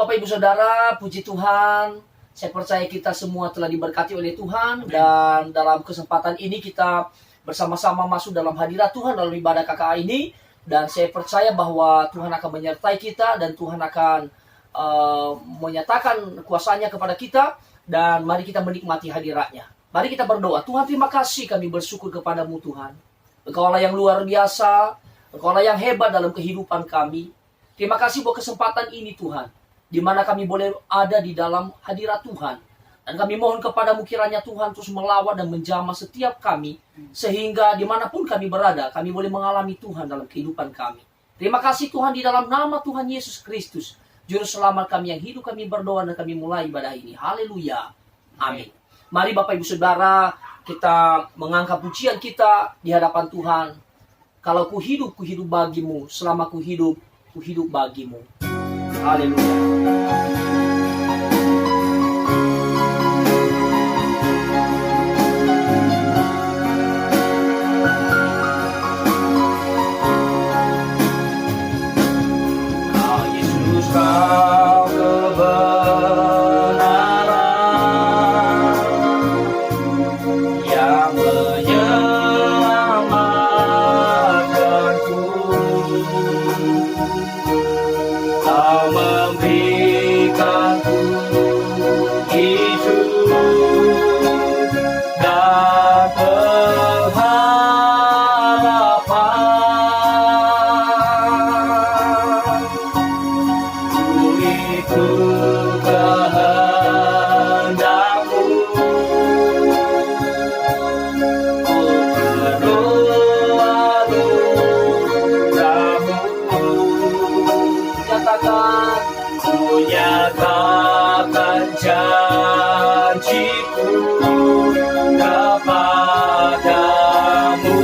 Bapak Ibu Saudara, puji Tuhan. Saya percaya kita semua telah diberkati oleh Tuhan. Dan dalam kesempatan ini kita bersama-sama masuk dalam hadirat Tuhan dalam ibadah KKA ini. Dan saya percaya bahwa Tuhan akan menyertai kita dan Tuhan akan menyatakan kuasanya kepada kita. Dan mari kita menikmati hadiratnya. Mari kita berdoa. Tuhan, terima kasih, kami bersyukur kepadamu Tuhan. Engkaulah yang luar biasa. Engkaulah yang hebat dalam kehidupan kami. Terima kasih buat kesempatan ini Tuhan, di mana kami boleh ada di dalam hadirat Tuhan. Dan kami mohon kepadamu kiranya Tuhan terus melawat dan menjamah setiap kami, sehingga dimanapun kami berada, kami boleh mengalami Tuhan dalam kehidupan kami. Terima kasih Tuhan, di dalam nama Tuhan Yesus Kristus, Juru Selamat kami yang hidup, kami berdoa dan kami mulai ibadah ini. Haleluya. Amin. Mari Bapak Ibu Saudara, kita mengangkat pujian kita di hadapan Tuhan. Kalau ku hidup bagimu, selama ku hidup bagimu. Haleluya. Yesus, kau kebenaran yang menyelamatkanku. Kau memberikanku hidup dan pengharapan. Ku ikut kehendakmu, ku berdoa nyatakan janjiku kepadamu.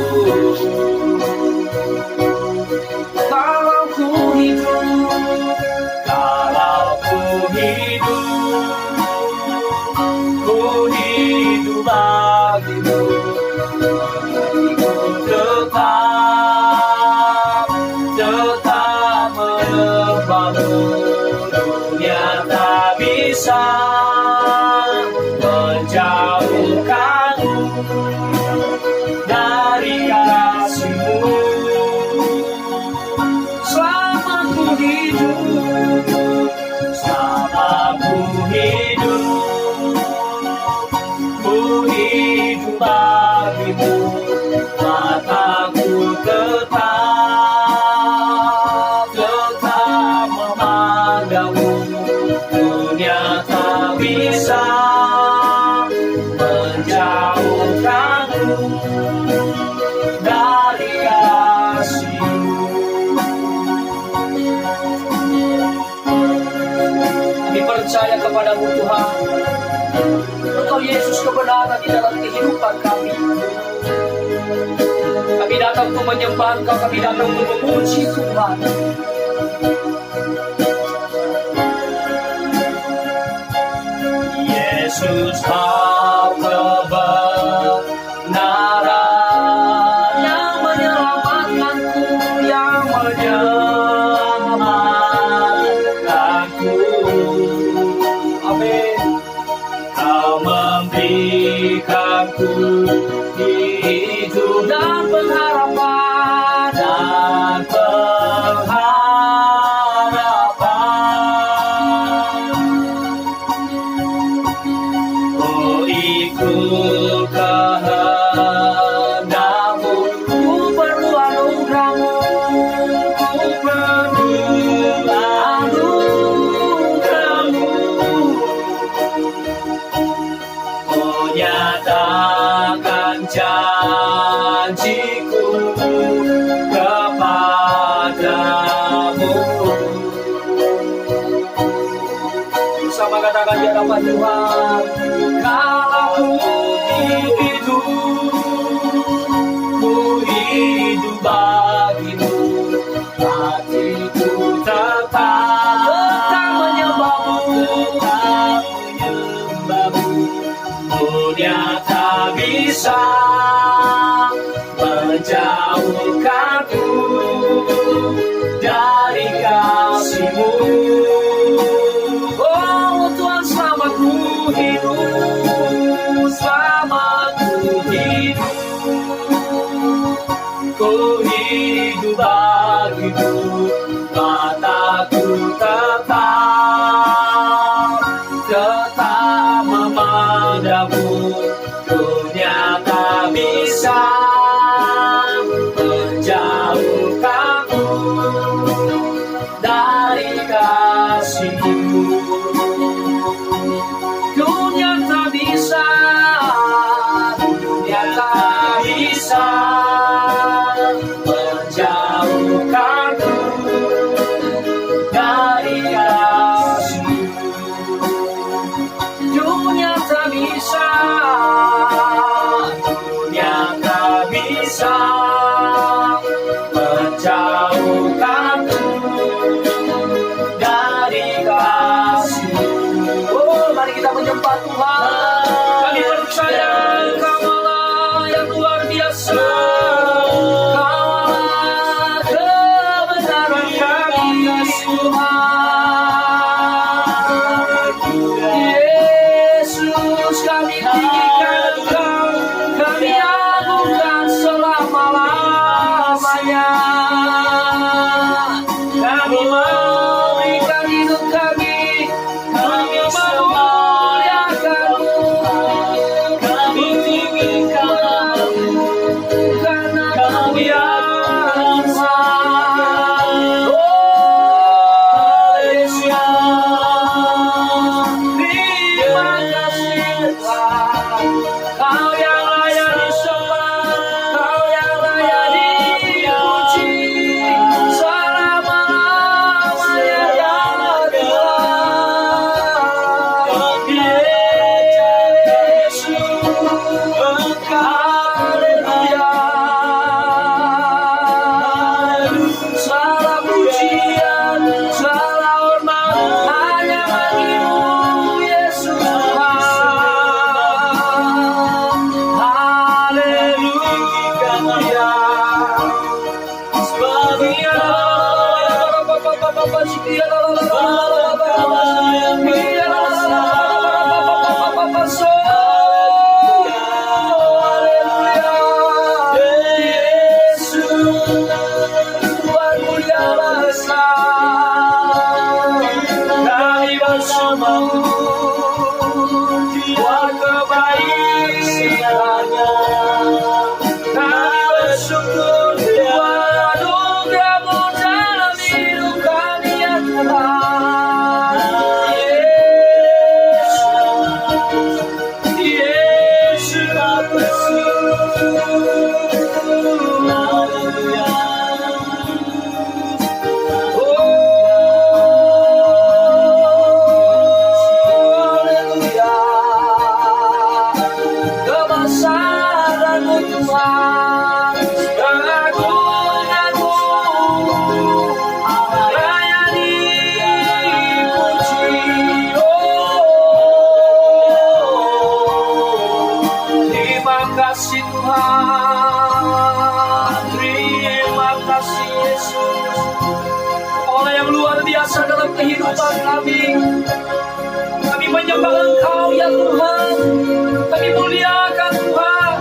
Kalau ku hidup bagimu, ku tetap menyembahmu. Dunia tak bisa menjauhkanmu dari kasih-Mu. Selama ku hidup bagimu, mataku tetap memandangmu. Dunia tak bisa menjauhkanmu dari kasih-Mu. Kami percaya kepadamu Tuhan. Engkau Yesus kebenaran di dalam kehidupan kami. Kami datang untuk menyembah Engkau, kami datang untuk memuji Tuhan. Yesus, kau kebenaran yang menyelamatkanku, yang menyelamatkanku. Amin. Kau memberikanku hidup dan pengharapan, Oh, ikut kehendak-Mu, ku perlu anugerah-Mu, ku perlu anugerah-Mu. Nyatakan janjiku kepadamu. Bersama katakan di hadapan Tuhan. Kalau ku hidup bagimu, hatiku tetap menyembahmu. Dunia tak bisa menjauhkanku dari kasih-Mu. kasih-Mu. Dunia tak bisa, dunia tak bisa menjauhkanku dari kasih. Dunia tak bisa, dunia tak bisa menjauhkanku dari kasih. Oh, mari kita menyembah Tuhan. Kami percaya Engkau Allah yang luar biasa. Kau Allah kebenaran kami, Tuhan. Yesus, kami tinggikan Engkau, kami agungkan selama-lamanya. Kami memberikan hidup kami memuliakan-Mu, kami tinggikan-Mu karena Kau biasa. Oh Yesus, terima kasih Tuhan. Kau yang layak disembah, Kau yang layak dipuji selama-lamanya ya Tuhan. Yesus, haleluya. Segala pujian, segala hormat hanya bagi-Mu Yesus Tuhan. Haleluya. Kami bersama-Mu buat kebaikannya. Kami bersyukur buat anugerah-Mu dalam hidup kami ya Tuhan. Yesus, aku haleluya. Haleluya. Kebesaran-Mu Tuhan, keagungan-Mu layak dipuji. Terima kasih Tuhan, terima kasih Yesus. Allah yang luar biasa dalam kehidupan kami. Kami menyembah Engkau ya Tuhan. Kami muliakan Tuhan.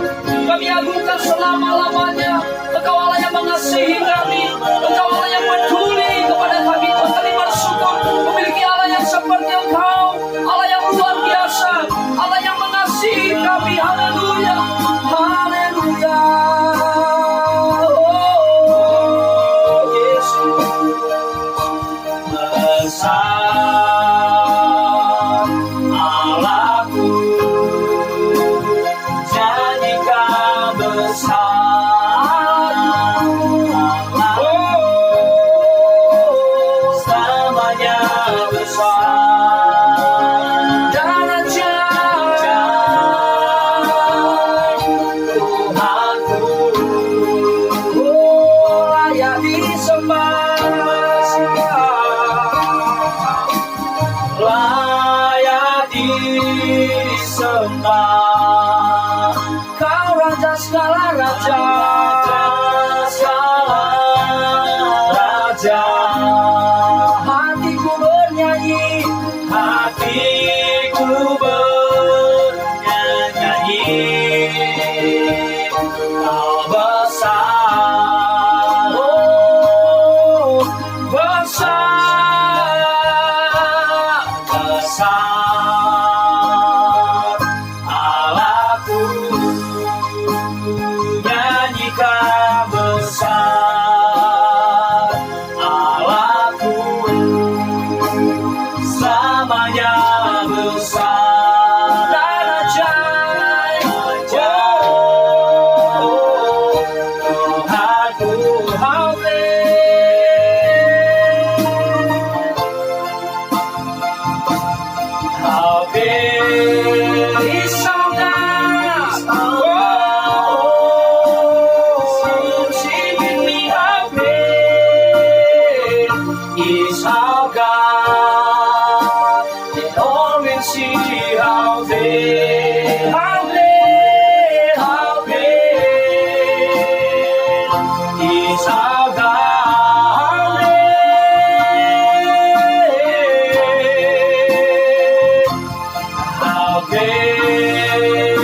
Kami agungkan selama-lamanya. Engkau Allah yang mengasihi kami. Engkau Allah yang peduli kepada kami. Tuhan, kami bersyukur memiliki Allah yang seperti Engkau. Allah yang luar biasa. Allah yang mengasihi kami. Haleluya. Haleluya. Oh Yesus. Besar Allahku, jadikan besar Allah, selamanya besar dan ajaib Tuhanku. Oh, layak disembah, layak disembah. Kau Raja segala raja, Raja. Hatiku bernyanyi, hatiku bernyanyi. Kau besar, oh besar, besar Allahku, nyanyikan besar Allahku, selamanya besar dan ajaib. Tuhanku, Is our God. Sing with me, how great is our God. And all will see how great, how great, how great is our God. How great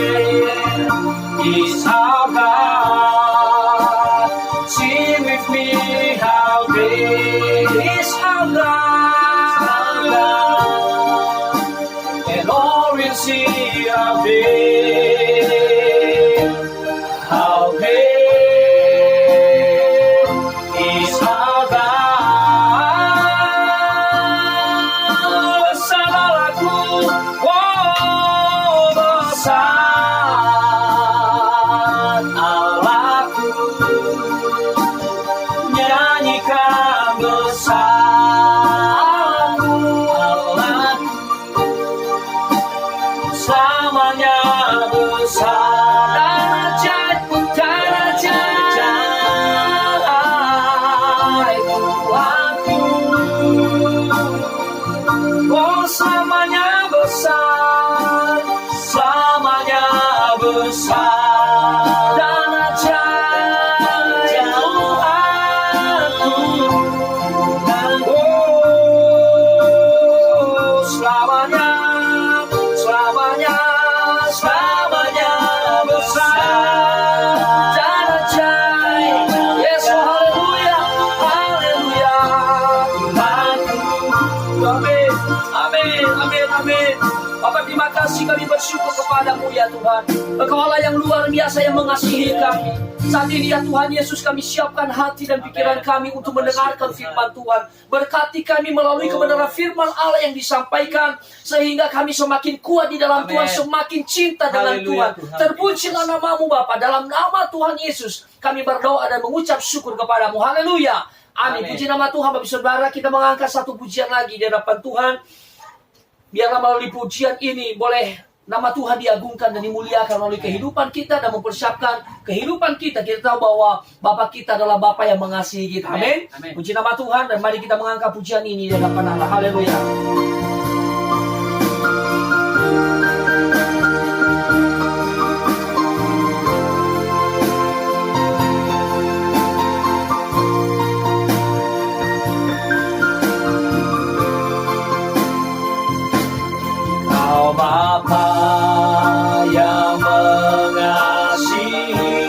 is our God. Sing with me, how great is our God. And all will see how great, how great is our God. Salahku, oh besar Allahku, nyanyikan besar Allahku, selamanya besar dan ajaib, dan ajaib Tuhanku. Oh selamanya besar, selamanya besar dan ajaib Tuhanku. Oh selamanya, selamanya, selamanya besar dan ajaib. Yes, haleluya, haleluya Tuhanku. Amin, amin, amin, amin. Bapak, terima kasih, kami bersyukur kepadamu ya Tuhan. Engkau Allah yang luar biasa yang mengasihi kami. Saat ini ya Tuhan Yesus, kami siapkan hati dan pikiran kami untuk mendengarkan firman Tuhan. Berkati kami melalui kebenaran firman Allah yang disampaikan, sehingga kami semakin kuat di dalam Tuhan, semakin cinta dengan Tuhan. Terpujilah namamu Bapa. Dalam nama Tuhan Yesus kami berdoa dan mengucap syukur kepadamu. Haleluya, amin. Puji nama Tuhan. Bapak saudara, kita mengangkat satu pujian lagi di hadapan Tuhan. Biarlah melalui pujian ini boleh nama Tuhan diagungkan dan dimuliakan melalui kehidupan kita dan mempersiapkan kehidupan kita. Kita tahu bahwa Bapa kita adalah Bapa yang mengasihi kita. Amin. Puji nama Tuhan, dan mari kita mengangkat pujian ini di hadapan Allah. Haleluya. Bapa yang mengasihi,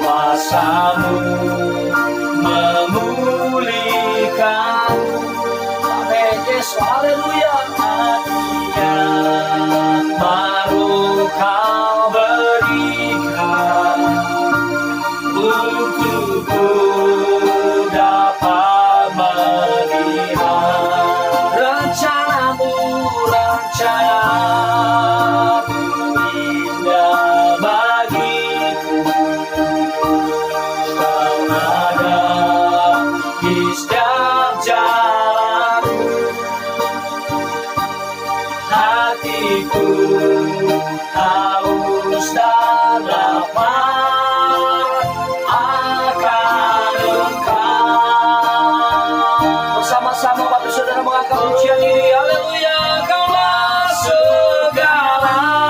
kuasa-Mu memulihkan. Amin. Yesus, haleluya. Yang baru Kau berikan untukku dapat melihat rencanamu indah bagiku. Kau ada di setiap jalanku. Hatiku haus dan lapar akan Engkau. Bersama-sama Bapak Saudara mengangkat pujian ini. Haleluya. Kaulah segalanya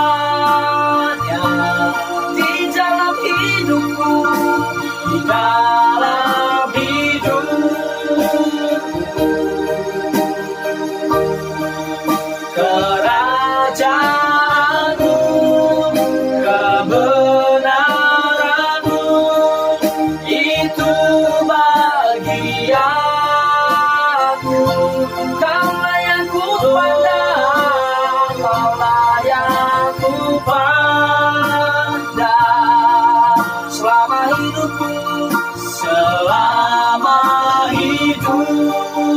di dalam hidupku, di dalam hidupku. Kerajaanmu, kebenaranmu, itu bagianku. Kaulah yang ku pandang, Kaulah yang ku pandang selama hidupku, selama hidupku.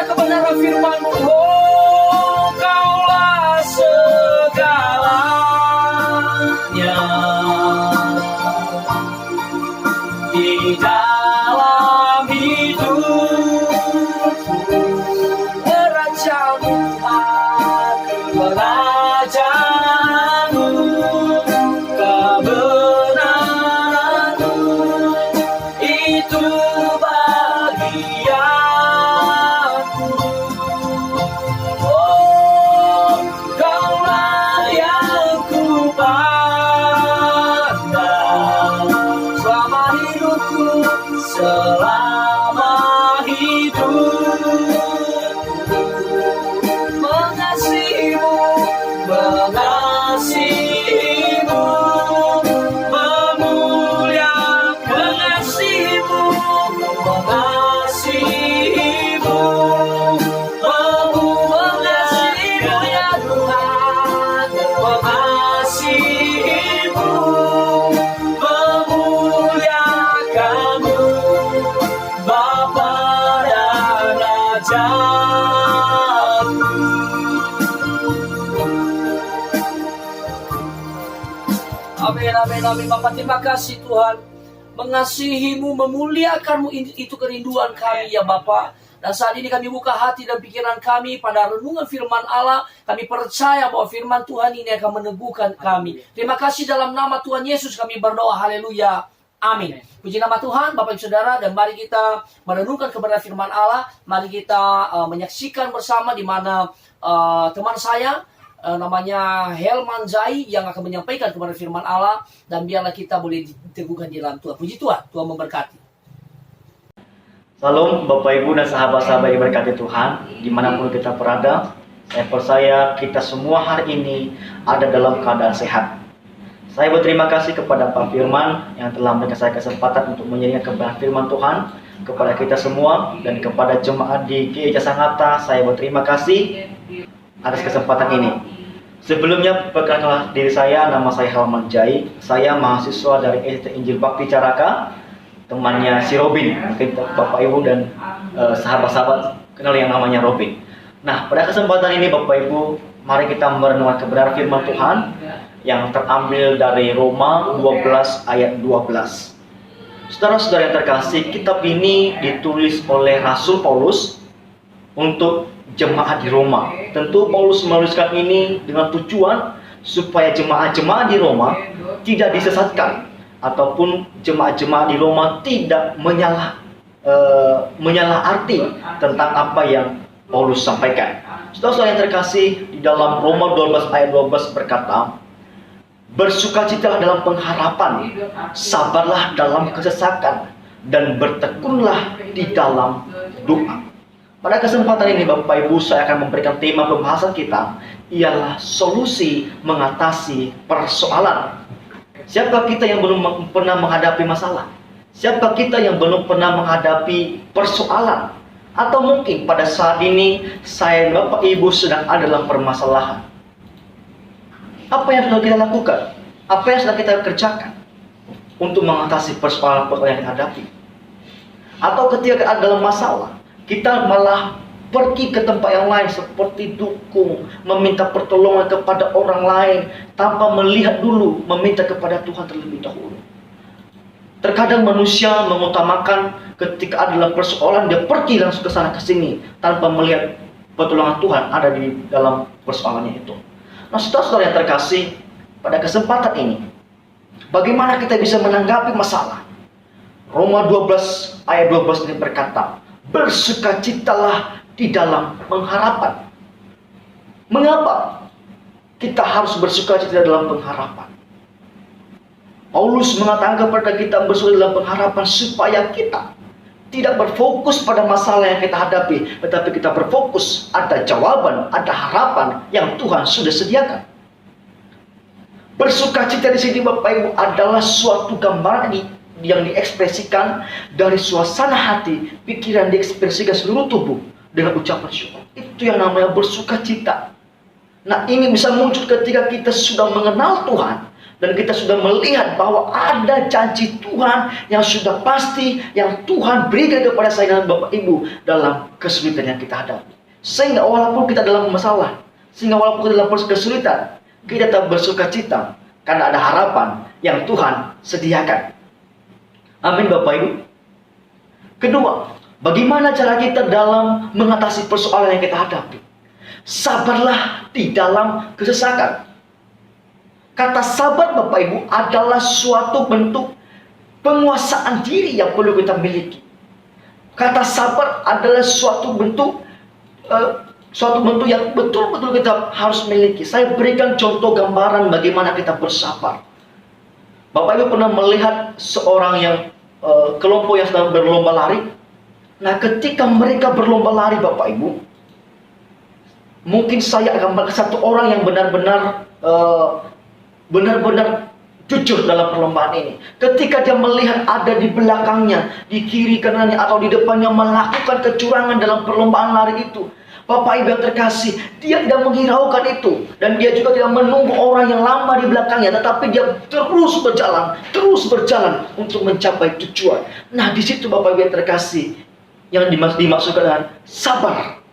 kebenaran firman-Mu. Oh, Kaulah segalanya di dalam hidup. Raja Tuhan, Raja-Mu, kebenaran-Mu, itu bagianku. Oh, Kaulah yang ku pandang selama hidupku, selama hidup. Mengasihimu, memuliakan mengasihimu, mengasihimu, mengasihimu ya Tuhan, mengasihimu, memuliakan-Mu, Bapa dan Raja. Amin, amin, amin. Bapak, terima kasih Tuhan. Mengasihimu, memuliakan-Mu, itu kerinduan kami ya Bapak. Dan saat ini kami buka hati dan pikiran kami pada renungan firman Allah. Kami percaya bahwa firman Tuhan ini akan meneguhkan kami. Terima kasih dalam nama Tuhan Yesus kami berdoa. Haleluya. Amin. Puji nama Tuhan, Bapak Ibu Saudara, dan mari kita merenungkan kepada firman Allah. Mari kita menyaksikan bersama di mana teman saya namanya Helman Zai yang akan menyampaikan kepada firman Allah, dan biarlah kita boleh diteguhkan di dalam Tuhan. Puji Tuhan, Tuhan memberkati. Salam Bapak Ibu dan sahabat-sahabat yang diberkati Tuhan, dimanapun kita berada. Saya percaya kita semua hari ini ada dalam keadaan sehat. Saya berterima kasih kepada Pak Firman yang telah memberikan saya kesempatan untuk menyanyikan kebenaran firman Tuhan kepada kita semua, dan kepada jemaat di Gereja Sangatta. Saya berterima kasih atas kesempatan ini. Sebelumnya, perkenalkan diri saya, nama saya Helman Zai. Saya mahasiswa dari SD Injil Bakti Caraka, temannya si Robin. Mungkin Bapak Ibu dan sahabat-sahabat kenal yang namanya Robin. Nah, pada kesempatan ini Bapak Ibu, mari kita merenungkan kebenaran firman Tuhan yang terambil dari Roma 12 ayat 12. Saudara-saudara yang terkasih, kitab ini ditulis oleh Rasul Paulus untuk jemaat di Roma. Tentu Paulus menuliskan ini dengan tujuan supaya jemaat-jemaat di Roma tidak disesatkan, ataupun jemaat-jemaat di Roma tidak menyalah arti tentang apa yang Paulus sampaikan. Saudara-saudara yang terkasih, di dalam Roma 12 ayat 12 berkata, bersukacitalah dalam pengharapan, sabarlah dalam kesesakan, dan bertekunlah di dalam doa. Pada kesempatan ini Bapak Ibu, saya akan memberikan tema pembahasan kita, ialah solusi mengatasi persoalan. Siapa kita yang belum pernah menghadapi masalah? Siapa kita yang belum pernah menghadapi persoalan? Atau mungkin pada saat ini saya dan Bapak Ibu sedang ada dalam permasalahan. Apa yang sudah kita lakukan? Apa yang sudah kita kerjakan untuk mengatasi persoalan-persoalan yang kita hadapi? Atau ketika ada dalam masalah, kita malah pergi ke tempat yang lain seperti dukung, meminta pertolongan kepada orang lain tanpa melihat dulu, meminta kepada Tuhan terlebih dahulu. Terkadang manusia mengutamakan ketika ada dalam persoalan, dia pergi langsung ke sana ke sini tanpa melihat pertolongan Tuhan ada di dalam persoalannya itu. Nah, saudara-saudara yang terkasih, pada kesempatan ini, bagaimana kita bisa menanggapi masalah? Roma 12 ayat 12 ini berkata, bersukacitalah di dalam pengharapan. Mengapa kita harus bersukacita dalam pengharapan? Paulus mengatakan kepada kita bersukacita dalam pengharapan supaya kita tidak berfokus pada masalah yang kita hadapi, tetapi kita berfokus ada jawaban, ada harapan yang Tuhan sudah sediakan. Bersukacita di sini Bapak Ibu adalah suatu gambaran yang diekspresikan dari suasana hati, pikiran, diekspresikan seluruh tubuh dengan ucapan syukur. Itu yang namanya bersukacita. Nah, ini bisa muncul ketika kita sudah mengenal Tuhan, Dan kita sudah melihat bahwa ada janji Tuhan yang sudah pasti, yang Tuhan berikan kepada saya dan Bapak Ibu dalam kesulitan yang kita hadapi. Sehingga walaupun kita dalam masalah, sehingga walaupun kita dalam kesulitan, kita tetap bersuka cita karena ada harapan yang Tuhan sediakan. Amin Bapak Ibu. Kedua, bagaimana cara kita dalam mengatasi persoalan yang kita hadapi? Sabarlah di dalam kesesakan. Kata sabar Bapak Ibu adalah suatu bentuk penguasaan diri yang perlu kita miliki. Kata sabar adalah suatu bentuk yang betul-betul kita harus miliki. Saya berikan contoh gambaran bagaimana kita bersabar. Bapak Ibu pernah melihat seorang yang kelompok yang sedang berlomba lari. Nah, ketika mereka berlomba lari Bapak Ibu, mungkin saya akan melihat satu orang yang benar-benar jujur dalam perlombaan ini. Ketika dia melihat ada di belakangnya, di kiri kanannya atau di depannya melakukan kecurangan dalam perlombaan lari itu, Bapak Ibu yang terkasih, dia tidak menghiraukan itu. Dan dia juga tidak menunggu orang yang lama di belakangnya, tetapi dia terus berjalan untuk mencapai tujuan. Nah, di situ Bapak Ibu yang terkasih, yang dimaksudkan dengan sabar.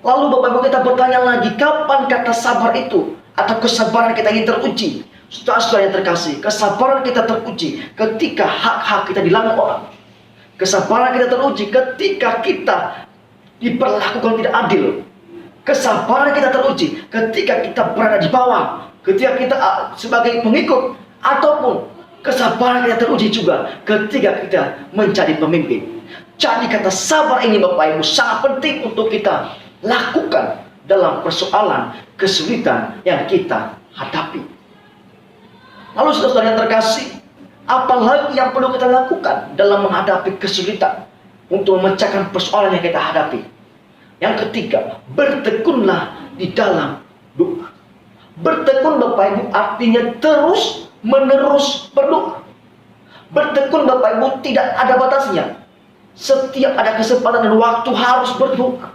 Lalu Bapak Ibu kita bertanya lagi, kapan kata sabar itu atau kesabaran kita ini teruji? Saudara-saudara yang terkasih, kesabaran kita teruji ketika hak-hak kita dilanggar orang. Kesabaran kita teruji ketika kita diperlakukan tidak adil. Kesabaran kita teruji ketika kita berada di bawah, ketika kita sebagai pengikut, ataupun kesabaran kita teruji juga ketika kita menjadi pemimpin. Jadi kata sabar ini Bapak Ibu sangat penting untuk kita lakukan dalam persoalan kesulitan yang kita hadapi. Lalu saudara-saudara yang terkasih, apa lagi yang perlu kita lakukan dalam menghadapi kesulitan untuk memecahkan persoalan yang kita hadapi? Yang ketiga, bertekunlah di dalam doa. Bertekun Bapak Ibu artinya terus menerus berdoa. Bertekun Bapak Ibu tidak ada batasnya. Setiap ada kesempatan dan waktu harus berdoa.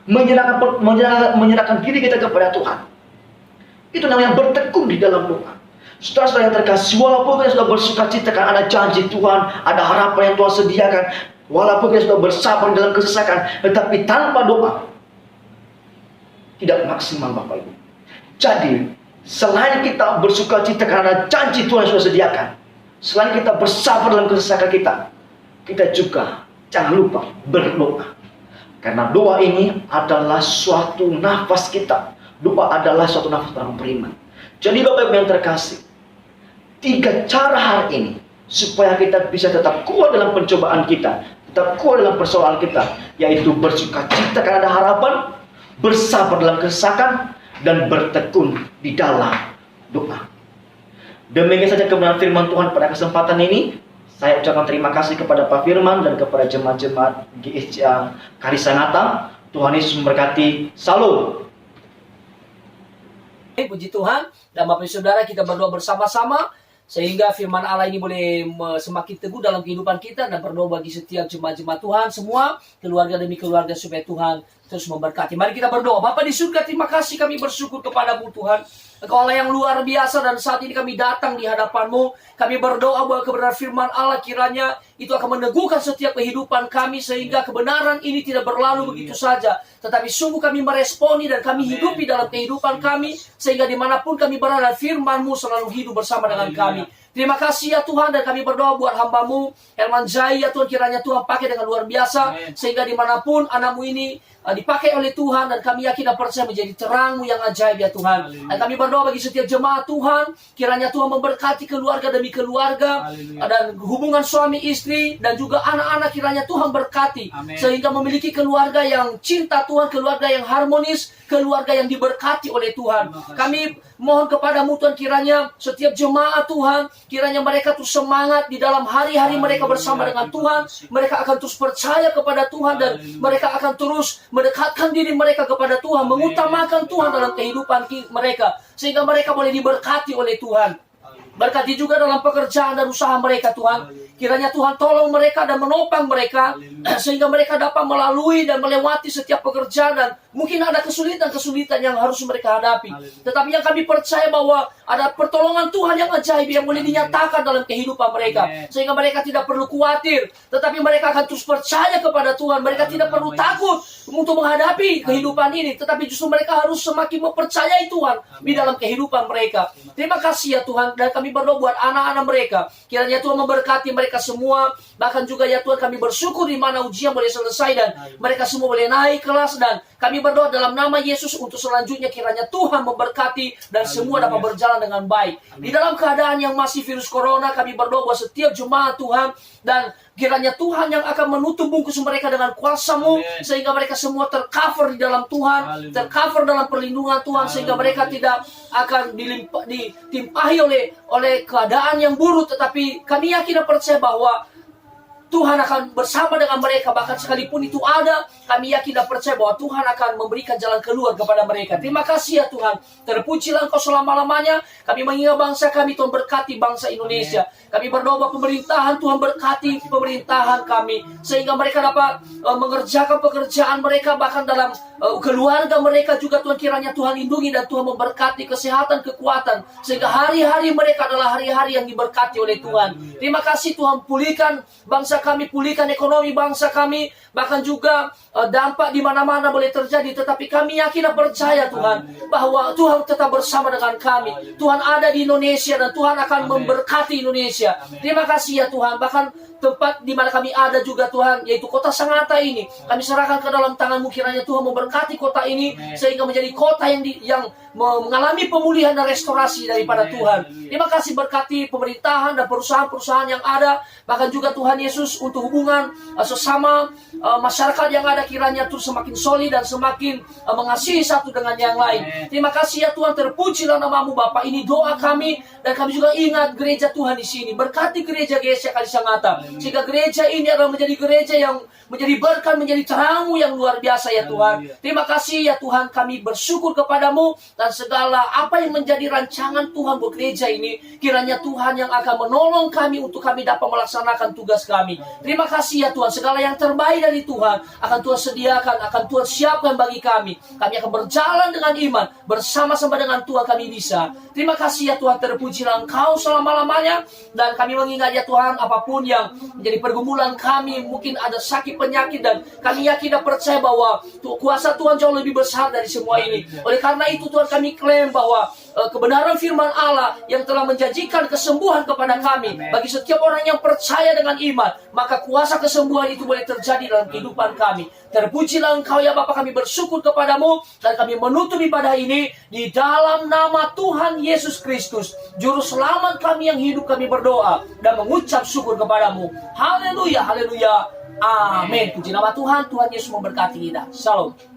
Menyerahkan diri kita kepada Tuhan. Itu namanya bertekun di dalam doa. Saudara-saudara yang terkasih, walaupun kita sudah bersuka cita karena ada janji Tuhan, ada harapan yang Tuhan sediakan, walaupun kita sudah bersabar dalam kesesakan, tetapi tanpa doa tidak maksimal Bapak Ibu. Jadi, selain kita bersuka cita karena janji Tuhan yang sudah sediakan, selain kita bersabar dalam kesesakan kita juga jangan lupa berdoa. Karena doa ini adalah suatu nafas kita. Doa adalah suatu nafas orang beriman. Jadi Bapak Ibu yang terkasih, 3 cara hari ini supaya kita bisa tetap kuat dalam pencobaan kita, tetap kuat dalam persoalan kita, yaitu bersuka cita karena ada harapan, bersabar dalam kesesakan, dan bertekun di dalam doa. Demikian saja kebenaran firman Tuhan pada kesempatan ini. Saya ucapkan terima kasih kepada Pak Firman dan kepada jemaat-jemaat GSCA Karisanata. Tuhan Yesus memberkati. Salam. Puji Tuhan, dan Bapak Ibu Saudara, kita berdoa bersama-sama sehingga firman Allah ini boleh semakin teguh dalam kehidupan kita, dan berdoa bagi setiap jemaat-jemaat Tuhan semua, keluarga demi keluarga, supaya Tuhan terus memberkati. Mari kita berdoa. Bapa di surga, terima kasih, kami bersyukur kepadamu Tuhan. Engkau Allah yang luar biasa, dan saat ini kami datang di hadapan-Mu. Kami berdoa bahwa kebenaran firman Allah kiranya itu akan meneguhkan setiap kehidupan kami, sehingga kebenaran ini tidak berlalu begitu saja, tetapi sungguh kami meresponi dan kami hidupi dalam kehidupan kami, sehingga dimanapun kami berada, firman-Mu selalu hidup bersama dengan kami. Terima kasih ya Tuhan, dan kami berdoa buat hamba-Mu Herman Zai ya Tuhan, kiranya Tuhan pakai dengan luar biasa, sehingga dimanapun anak-Mu ini dipakai oleh Tuhan, dan kami yakin dan percaya menjadi terang-Mu yang ajaib ya Tuhan. Dan kami berdoa bagi setiap jemaat Tuhan, kiranya Tuhan memberkati keluarga demi keluarga, dan hubungan suami istri dan juga anak-anak, kiranya Tuhan berkati, sehingga memiliki keluarga yang cinta Tuhan, keluarga yang harmonis, keluarga yang diberkati oleh Tuhan. Kami mohon kepadamu Tuhan, kiranya setiap jemaat Tuhan, kiranya mereka terus semangat di dalam hari-hari mereka bersama dengan Tuhan. Mereka akan terus percaya kepada Tuhan, dan mereka akan terus mendekatkan diri mereka kepada Tuhan, mengutamakan Tuhan dalam kehidupan mereka, sehingga mereka boleh diberkati oleh Tuhan. Berkati juga dalam pekerjaan dan usaha mereka Tuhan. Kiranya Tuhan tolong mereka dan menopang mereka, sehingga mereka dapat melalui dan melewati setiap pekerjaan dan Mungkin ada kesulitan-kesulitan yang harus mereka hadapi. Tetapi yang kami percaya bahwa ada pertolongan Tuhan yang ajaib yang boleh dinyatakan dalam kehidupan mereka. Sehingga mereka tidak perlu khawatir. Tetapi mereka akan terus percaya kepada Tuhan. Mereka tidak perlu takut untuk menghadapi kehidupan ini. Tetapi justru mereka harus semakin mempercayai Tuhan di dalam kehidupan mereka. Terima kasih ya Tuhan. Dan kami berdoa buat anak-anak mereka. Kiranya Tuhan memberkati mereka semua. Bahkan juga ya Tuhan, kami bersyukur di mana ujian boleh selesai dan mereka semua boleh naik kelas. Dan kami berdoa dalam nama Yesus untuk selanjutnya kiranya Tuhan memberkati dan semua dapat berjalan dengan baik. Di dalam keadaan yang masih virus corona, kami berdoa buat setiap jemaat Tuhan, dan kiranya Tuhan yang akan menutup bungkus mereka dengan kuasa-Mu, sehingga mereka semua tercover di dalam Tuhan, tercover dalam perlindungan Tuhan, sehingga mereka tidak akan ditimpahi oleh keadaan yang buruk. Tetapi kami yakin dan percaya bahwa Tuhan akan bersama dengan mereka. Bahkan sekalipun itu ada, kami yakin dan percaya bahwa Tuhan akan memberikan jalan keluar kepada mereka. Terima kasih ya Tuhan. Terpujilah Engkau selama-lamanya. Kami mengingat bangsa kami, Tuhan berkati bangsa Indonesia. Kami berdoa bahwa pemerintahan, Tuhan berkati pemerintahan kami, sehingga mereka dapat mengerjakan pekerjaan mereka. Bahkan dalam keluarga mereka juga, Tuhan kiranya Tuhan lindungi dan Tuhan memberkati kesehatan, kekuatan, sehingga hari-hari mereka adalah hari-hari yang diberkati oleh Tuhan. Terima kasih Tuhan, pulihkan bangsa kami, pulihkan ekonomi bangsa kami. Bahkan juga dampak di mana-mana boleh terjadi. Tetapi kami yakin dan percaya Tuhan, bahwa Tuhan tetap bersama dengan kami. Tuhan ada di Indonesia dan Tuhan akan memberkati Indonesia. Terima kasih ya Tuhan. Bahkan tempat di mana kami ada juga Tuhan, yaitu kota Sangatta ini, kami serahkan ke dalam tangan-Mu. Kiranya Tuhan memberkati kota ini, sehingga menjadi kota yang mengalami pemulihan dan restorasi daripada Tuhan. Terima kasih, berkati pemerintahan dan perusahaan-perusahaan yang ada. Bahkan juga Tuhan Yesus untuk hubungan sesama masyarakat yang ada, kiranya terus semakin solid dan semakin mengasihi satu dengan yang lain. Terima kasih ya Tuhan, terpujilah nama-Mu Bapa. Ini doa kami, dan kami juga ingat gereja Tuhan di sini. Berkati gereja GSC Kali Sangatta, sehingga gereja ini adalah menjadi gereja yang menjadi berkat, menjadi terang-Mu yang luar biasa ya Tuhan. Terima kasih ya Tuhan, kami bersyukur kepada-Mu, dan segala apa yang menjadi rancangan Tuhan buat gereja ini, kiranya Tuhan yang akan menolong kami untuk kami dapat melaksanakan tugas kami. Terima kasih ya Tuhan, segala yang terbaik dari Tuhan akan Tuhan sediakan, akan Tuhan siapkan bagi kami. Kami akan berjalan dengan iman, bersama-sama dengan Tuhan kami bisa. Terima kasih ya Tuhan, terpujilah Engkau selama-lamanya. Dan kami mengingat ya Tuhan, apapun yang menjadi pergumulan kami, mungkin ada sakit penyakit, dan kami yakin dan percaya bahwa kuasa Tuhan jauh lebih besar dari semua ini. Oleh karena itu Tuhan, kami klaim bahwa kebenaran firman Allah yang telah menjanjikan kesembuhan kepada kami, bagi setiap orang yang percaya dengan iman, maka kuasa kesembuhan itu boleh terjadi dalam kehidupan kami. Terpujilah Engkau ya Bapa, kami bersyukur kepada-Mu, dan kami menutup ibadah ini di dalam nama Tuhan Yesus Kristus, Juru Selamat kami yang hidup. Kami berdoa dan mengucap syukur kepada-Mu. Haleluya, haleluya, amin. Puji nama Tuhan. Tuhan Yesus memberkati kita. Shalom.